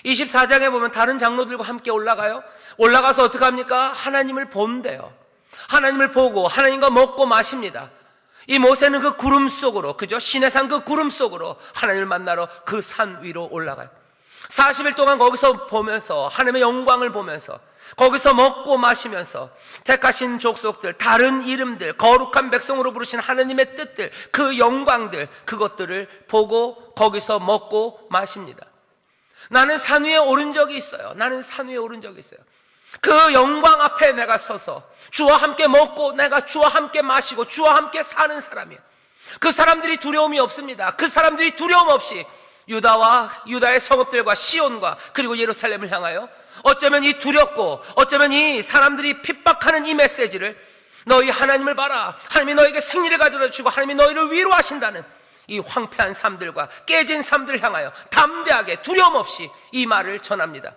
24장에 보면 다른 장로들과 함께 올라가요. 올라가서 어떻게 합니까? 하나님을 본대요. 하나님을 보고 하나님과 먹고 마십니다. 이 모세는 그 구름 속으로, 그죠? 시내산 그 구름 속으로 하나님을 만나러 그 산 위로 올라가요. 40일 동안 거기서 보면서 하나님의 영광을 보면서 거기서 먹고 마시면서 택하신 족속들, 다른 이름들, 거룩한 백성으로 부르신 하나님의 뜻들, 그 영광들, 그것들을 보고 거기서 먹고 마십니다. 나는 산 위에 오른 적이 있어요. 나는 산 위에 오른 적이 있어요. 그 영광 앞에 내가 서서 주와 함께 먹고 내가 주와 함께 마시고 주와 함께 사는 사람이에요. 그 사람들이 두려움이 없습니다. 그 사람들이 두려움 없이 유다의 성읍들과 시온과 그리고 예루살렘을 향하여 어쩌면 이 두렵고 어쩌면 이 사람들이 핍박하는 이 메시지를 너희 하나님을 봐라, 하나님이 너에게 승리를 가져다 주시고 하나님이 너희를 위로하신다는 이 황폐한 삶들과 깨진 삶들을 향하여 담대하게 두려움 없이 이 말을 전합니다.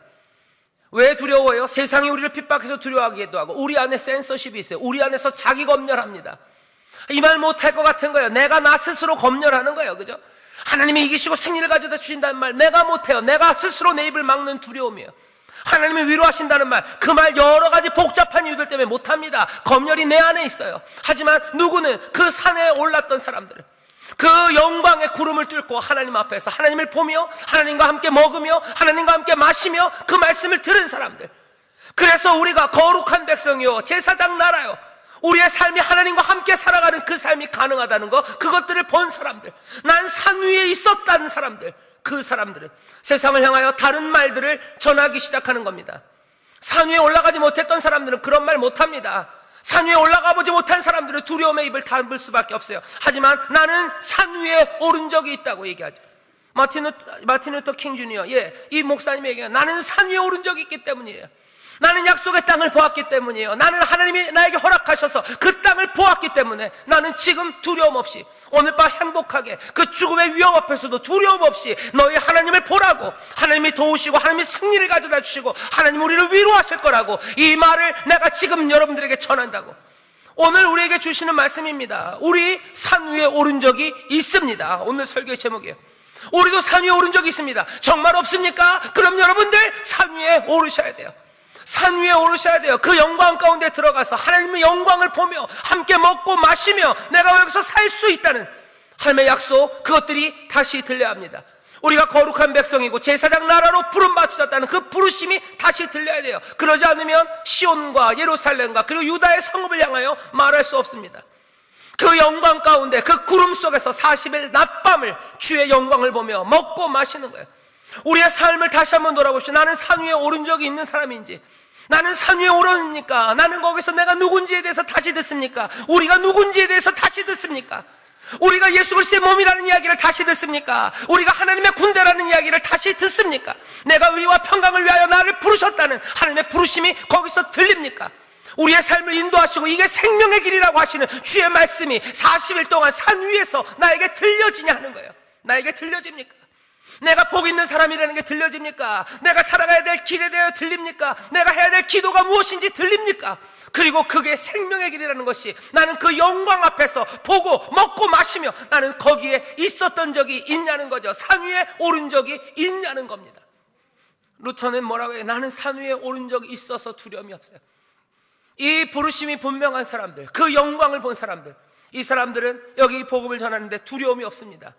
왜 두려워요? 세상이 우리를 핍박해서 두려워하기도 하고 우리 안에 센서십이 있어요. 우리 안에서 자기 검열합니다. 이 말 못할 것 같은 거예요. 내가 나 스스로 검열하는 거예요. 그죠? 하나님이 이기시고 승리를 가져다 주신다는 말 내가 못해요. 내가 스스로 내 입을 막는 두려움이에요. 하나님이 위로하신다는 말, 그 말 여러 가지 복잡한 이유들 때문에 못합니다. 검열이 내 안에 있어요. 하지만 누구는 그 산에 올랐던 사람들은 그 영광의 구름을 뚫고 하나님 앞에서 하나님을 보며 하나님과 함께 먹으며 하나님과 함께 마시며 그 말씀을 들은 사람들, 그래서 우리가 거룩한 백성이요 제사장 나라요, 우리의 삶이 하나님과 함께 살아가는 그 삶이 가능하다는 것, 그것들을 본 사람들, 난 산 위에 있었다는 사람들, 그 사람들은 세상을 향하여 다른 말들을 전하기 시작하는 겁니다. 산 위에 올라가지 못했던 사람들은 그런 말 못합니다. 산 위에 올라가 보지 못한 사람들은 두려움의 입을 닫을 수밖에 없어요. 하지만 나는 산 위에 오른 적이 있다고 얘기하죠. 마틴 루터 킹 주니어, 이 목사님이 얘기해요. 나는 산 위에 오른 적이 있기 때문이에요. 나는 약속의 땅을 보았기 때문이에요. 나는 하나님이 나에게 허락하셔서 그 땅을 보았기 때문에 나는 지금 두려움 없이 오늘 밤 행복하게 그 죽음의 위험 앞에서도 두려움 없이 너희 하나님을 보라고, 하나님이 도우시고 하나님이 승리를 가져다 주시고 하나님 우리를 위로하실 거라고, 이 말을 내가 지금 여러분들에게 전한다고 오늘 우리에게 주시는 말씀입니다. 우리 산 위에 오른 적이 있습니다. 오늘 설교의 제목이에요. 우리도 산 위에 오른 적이 있습니다. 정말 없습니까? 그럼 여러분들 산 위에 오르셔야 돼요. 산 위에 오르셔야 돼요. 그 영광 가운데 들어가서 하나님의 영광을 보며 함께 먹고 마시며 내가 여기서 살 수 있다는 하나님의 약속, 그것들이 다시 들려야 합니다. 우리가 거룩한 백성이고 제사장 나라로 부름받으셨다는 그 부르심이 다시 들려야 돼요. 그러지 않으면 시온과 예루살렘과 그리고 유다의 성읍을 향하여 말할 수 없습니다. 그 영광 가운데 그 구름 속에서 40일 낮밤을 주의 영광을 보며 먹고 마시는 거예요. 우리의 삶을 다시 한번 돌아보시오. 나는 산 위에 오른 적이 있는 사람인지, 나는 산 위에 오르니까 나는 거기서 내가 누군지에 대해서 다시 듣습니까? 우리가 누군지에 대해서 다시 듣습니까? 우리가 예수 그리스도의 몸이라는 이야기를 다시 듣습니까? 우리가 하나님의 군대라는 이야기를 다시 듣습니까? 내가 의와 평강을 위하여 나를 부르셨다는 하나님의 부르심이 거기서 들립니까? 우리의 삶을 인도하시고 이게 생명의 길이라고 하시는 주의 말씀이 40일 동안 산 위에서 나에게 들려지냐 하는 거예요. 나에게 들려집니까? 내가 복 있는 사람이라는 게 들려집니까? 내가 살아가야 될 길에 대하여 들립니까? 내가 해야 될 기도가 무엇인지 들립니까? 그리고 그게 생명의 길이라는 것이 나는 그 영광 앞에서 보고 먹고 마시며 나는 거기에 있었던 적이 있냐는 거죠. 산 위에 오른 적이 있냐는 겁니다. 루터는 뭐라고 해요? 나는 산 위에 오른 적이 있어서 두려움이 없어요. 이 부르심이 분명한 사람들, 그 영광을 본 사람들, 이 사람들은 여기 복음을 전하는데 두려움이 없습니다.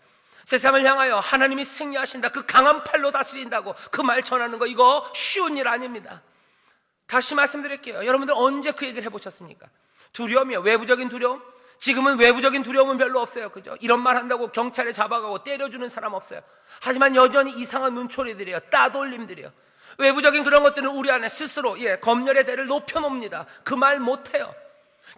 세상을 향하여 하나님이 승리하신다, 그 강한 팔로 다스린다고 그 말 전하는 거, 이거 쉬운 일 아닙니다. 다시 말씀드릴게요. 여러분들 언제 그 얘기를 해보셨습니까? 두려움이요, 외부적인 두려움? 지금은 외부적인 두려움은 별로 없어요. 그죠? 이런 말 한다고 경찰에 잡아가고 때려주는 사람 없어요. 하지만 여전히 이상한 눈초리들이에요. 따돌림들이에요. 외부적인 그런 것들은 우리 안에 스스로 검열의 대를 높여놓습니다. 그 말 못해요.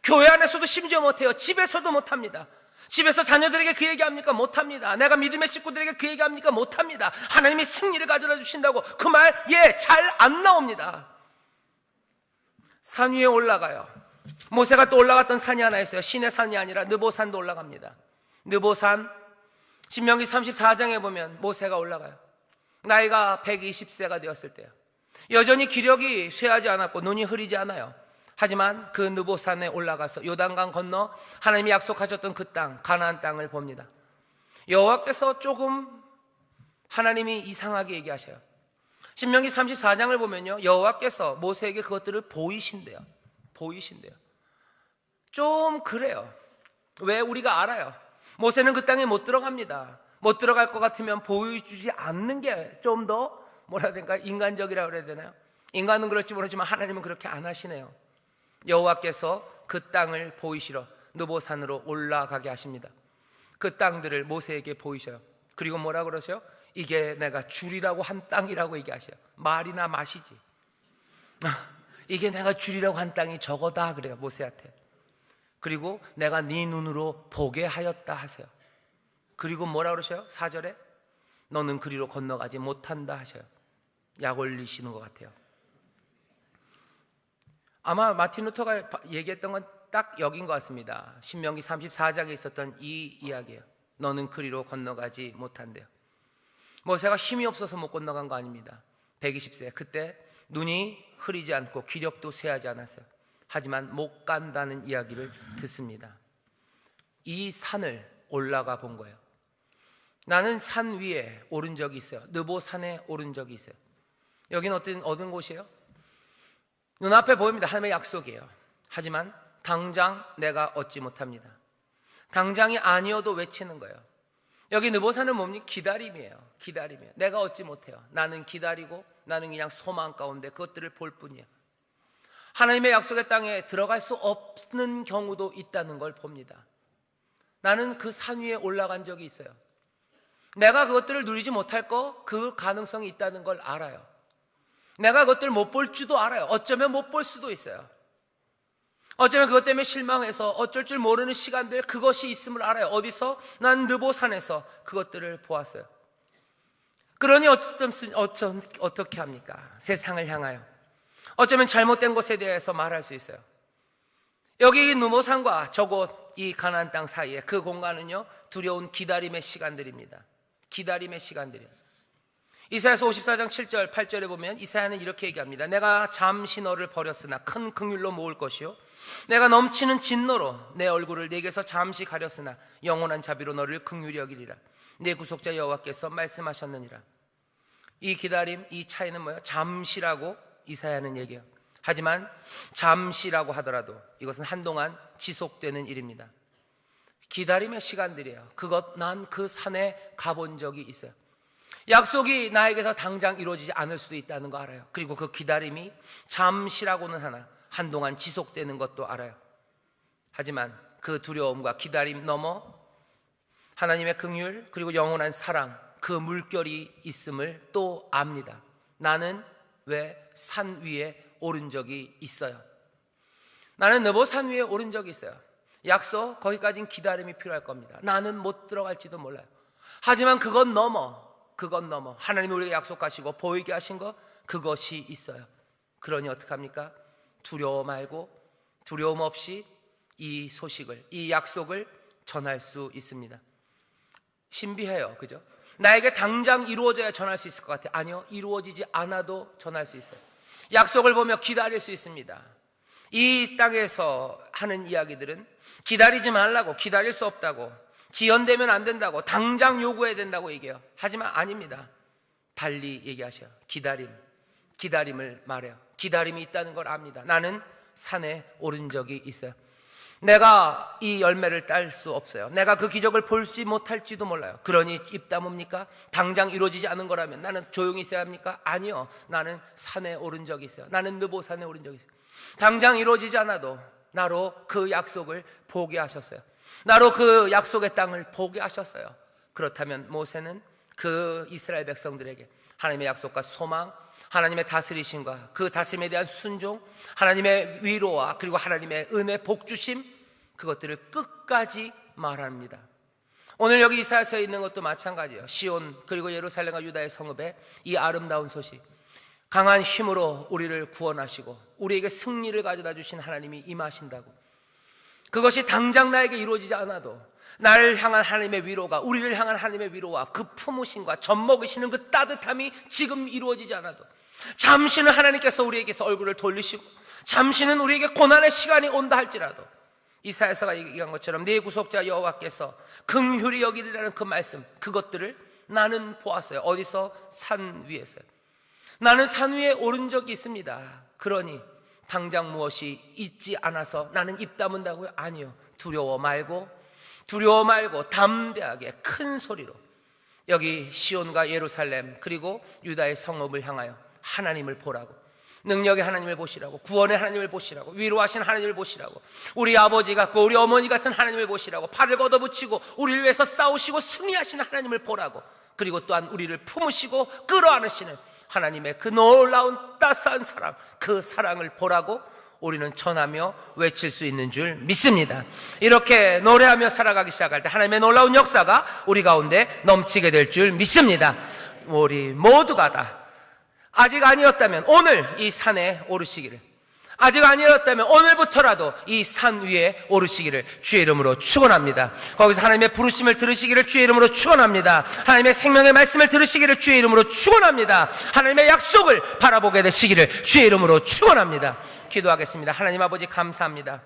교회 안에서도 심지어 못해요. 집에서도 못합니다. 집에서 자녀들에게 그 얘기합니까? 못합니다. 내가 믿음의 식구들에게 그 얘기합니까? 못합니다. 하나님이 승리를 가져다 주신다고 그 말 잘 안 나옵니다. 산 위에 올라가요. 모세가 또 올라갔던 산이 하나 있어요. 시내 산이 아니라 느보산도 올라갑니다. 느보산 신명기 34장에 보면 모세가 올라가요. 나이가 120세가 되었을 때요. 여전히 기력이 쇠하지 않았고 눈이 흐리지 않아요. 하지만 그 느보산에 올라가서 요단강 건너 하나님이 약속하셨던 그 땅, 가나안 땅을 봅니다. 여호와께서 조금 하나님이 이상하게 얘기하셔요. 신명기 34장을 보면요, 여호와께서 모세에게 그것들을 보이신대요. 좀 그래요. 왜? 우리가 알아요. 모세는 그 땅에 못 들어갑니다. 못 들어갈 것 같으면 보여주지 않는 게 좀 더 뭐라 해야 될까? 인간적이라고 그래야 되나요? 인간은 그럴지 모르지만 하나님은 그렇게 안 하시네요. 여호와께서 그 땅을 보이시러 느보산으로 올라가게 하십니다. 그 땅들을 모세에게 보이셔요. 그리고 뭐라 그러세요? 이게 내가 주리라고 한 땅이라고 얘기하셔요. 말이나 마시지. 이게 내가 주리라고 한 땅이 저거다 그래요, 모세한테. 그리고 내가 네 눈으로 보게 하였다 하세요. 그리고 뭐라 그러셔요? 4절에 너는 그리로 건너가지 못한다 하셔요. 약 올리시는 것 같아요. 아마 마틴 루터가 얘기했던 건 딱 여긴 것 같습니다. 신명기 34장에 있었던 이 이야기예요. 너는 그리로 건너가지 못한대요. 모세가 힘이 없어서 못 건너간 거 아닙니다. 120세 그때 눈이 흐리지 않고 기력도 쇠하지 않았어요. 하지만 못 간다는 이야기를 듣습니다. 이 산을 올라가 본 거예요. 나는 산 위에 오른 적이 있어요. 느보산에 오른 적이 있어요. 여기는 어떤 곳이에요? 눈앞에 보입니다. 하나님의 약속이에요. 하지만 당장 내가 얻지 못합니다. 당장이 아니어도 외치는 거예요. 여기 느보산은 뭡니까? 기다림이에요. 내가 얻지 못해요. 나는 기다리고 나는 그냥 소망 가운데 그것들을 볼 뿐이에요. 하나님의 약속의 땅에 들어갈 수 없는 경우도 있다는 걸 봅니다. 나는 그 산 위에 올라간 적이 있어요. 내가 그것들을 누리지 못할 그 가능성이 있다는 걸 알아요. 내가 그것들을 못 볼 줄도 알아요. 어쩌면 못 볼 수도 있어요. 어쩌면 그것 때문에 실망해서 어쩔 줄 모르는 시간들, 그것이 있음을 알아요. 어디서? 난 느보산에서 그것들을 보았어요. 그러니 어떻게 합니까? 세상을 향하여 어쩌면 잘못된 것에 대해서 말할 수 있어요. 여기 느보산과 저곳 이 가나안 땅 사이에 그 공간은요, 두려운 기다림의 시간들입니다. 기다림의 시간들이에요. 이사야서 54장 7절 8절에 보면 이사야는 이렇게 얘기합니다. 내가 잠시 너를 버렸으나 큰 긍휼로 모을 것이요 내가 넘치는 진노로 내 얼굴을 네게서 잠시 가렸으나 영원한 자비로 너를 긍휼히 여기리라. 내 구속자 여호와께서 말씀하셨느니라. 이 기다림, 이 차이는 뭐예요? 잠시라고 이사야는 얘기해요. 하지만 잠시라고 하더라도 이것은 한동안 지속되는 일입니다. 기다림의 시간들이에요. 난 그 산에 가본 적이 있어요. 약속이 나에게서 당장 이루어지지 않을 수도 있다는 거 알아요. 그리고 그 기다림이 잠시라고는 하나 한동안 지속되는 것도 알아요. 하지만 그 두려움과 기다림 넘어 하나님의 긍휼 그리고 영원한 사랑, 그 물결이 있음을 또 압니다. 나는 왜 산 위에 오른 적이 있어요. 나는 느보산 위에 오른 적이 있어요. 약속, 거기까지는 기다림이 필요할 겁니다. 나는 못 들어갈지도 몰라요. 하지만 그건 넘어 하나님이 우리에게 약속하시고 보이게 하신 것, 그것이 있어요. 그러니 어떡합니까? 두려워 말고 두려움 없이 이 소식을, 이 약속을 전할 수 있습니다. 신비해요, 그죠? 나에게 당장 이루어져야 전할 수 있을 것 같아요. 아니요, 이루어지지 않아도 전할 수 있어요. 약속을 보며 기다릴 수 있습니다. 이 땅에서 하는 이야기들은 기다리지 말라고, 기다릴 수 없다고, 지연되면 안 된다고, 당장 요구해야 된다고 얘기해요. 하지만 아닙니다. 달리 얘기하셔요. 기다림을 말해요. 기다림이 있다는 걸 압니다. 나는 산에 오른 적이 있어요. 내가 이 열매를 딸 수 없어요. 내가 그 기적을 볼지 못할지도 몰라요. 그러니 입 다뭅니까? 당장 이루어지지 않은 거라면 나는 조용히 있어야 합니까? 아니요, 나는 산에 오른 적이 있어요. 나는 느보산에 오른 적이 있어요. 당장 이루어지지 않아도 나로 그 약속을 보게 하셨어요. 나로 그 약속의 땅을 보게 하셨어요. 그렇다면 모세는 그 이스라엘 백성들에게 하나님의 약속과 소망, 하나님의 다스리심과 그 다스림에 대한 순종, 하나님의 위로와 그리고 하나님의 은혜, 복주심, 그것들을 끝까지 말합니다. 오늘 여기 이사야서에 있는 것도 마찬가지예요. 시온 그리고 예루살렘과 유다의 성읍에 이 아름다운 소식, 강한 힘으로 우리를 구원하시고 우리에게 승리를 가져다 주신 하나님이 임하신다고, 그것이 당장 나에게 이루어지지 않아도 나를 향한 하나님의 위로가, 우리를 향한 하나님의 위로와 그 품으심과 젖먹이시는 그 따뜻함이 지금 이루어지지 않아도 잠시는 하나님께서 우리에게서 얼굴을 돌리시고 잠시는 우리에게 고난의 시간이 온다 할지라도 이사야서가 얘기한 것처럼 내 구속자 여호와께서 긍휼히 여기리라는 그 말씀, 그것들을 나는 보았어요. 어디서? 산 위에서요. 나는 산 위에 오른 적이 있습니다. 그러니 당장 무엇이 있지 않아서 나는 입 다문다고요? 아니요. 두려워 말고 담대하게 큰 소리로 여기 시온과 예루살렘 그리고 유다의 성읍을 향하여 하나님을 보라고, 능력의 하나님을 보시라고, 구원의 하나님을 보시라고, 위로하신 하나님을 보시라고, 우리 아버지 같고 우리 어머니 같은 하나님을 보시라고, 팔을 걷어붙이고 우리를 위해서 싸우시고 승리하신 하나님을 보라고, 그리고 또한 우리를 품으시고 끌어안으시는 하나님의 그 놀라운 따스한 사랑, 그 사랑을 보라고 우리는 전하며 외칠 수 있는 줄 믿습니다. 이렇게 노래하며 살아가기 시작할 때 하나님의 놀라운 역사가 우리 가운데 넘치게 될 줄 믿습니다. 우리 모두가 다 아직 아니었다면 오늘 이 산에 오르시기를, 아직 아니었다면 오늘부터라도 이 산 위에 오르시기를 주의 이름으로 축원합니다. 거기서 하나님의 부르심을 들으시기를 주의 이름으로 축원합니다. 하나님의 생명의 말씀을 들으시기를 주의 이름으로 축원합니다. 하나님의 약속을 바라보게 되시기를 주의 이름으로 축원합니다. 기도하겠습니다. 하나님 아버지 감사합니다.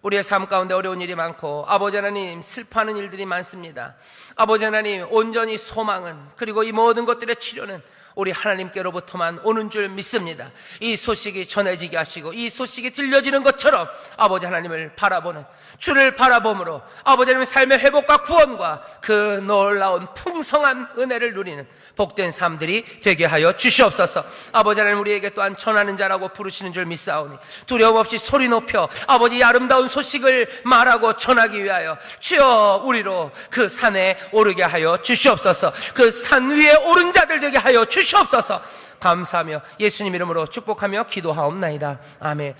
우리의 삶 가운데 어려운 일이 많고 아버지 하나님 슬퍼하는 일들이 많습니다. 아버지 하나님 온전히 소망은, 그리고 이 모든 것들의 치료는 우리 하나님께로부터만 오는 줄 믿습니다. 이 소식이 전해지게 하시고 이 소식이 들려지는 것처럼 아버지 하나님을 바라보는, 주를 바라봄으로 아버지 하나님의 삶의 회복과 구원과 그 놀라운 풍성한 은혜를 누리는 복된 삶들이 되게 하여 주시옵소서. 아버지 하나님 우리에게 또한 전하는 자라고 부르시는 줄 믿사오니 두려움 없이 소리 높여 아버지 이 아름다운 소식을 말하고 전하기 위하여 주여 우리로 그 산에 오르게 하여 주시옵소서. 그 산 위에 오른 자들 되게 하여 주시옵소서. 감사하며 예수님 이름으로 축복하며 기도하옵나이다. 아멘.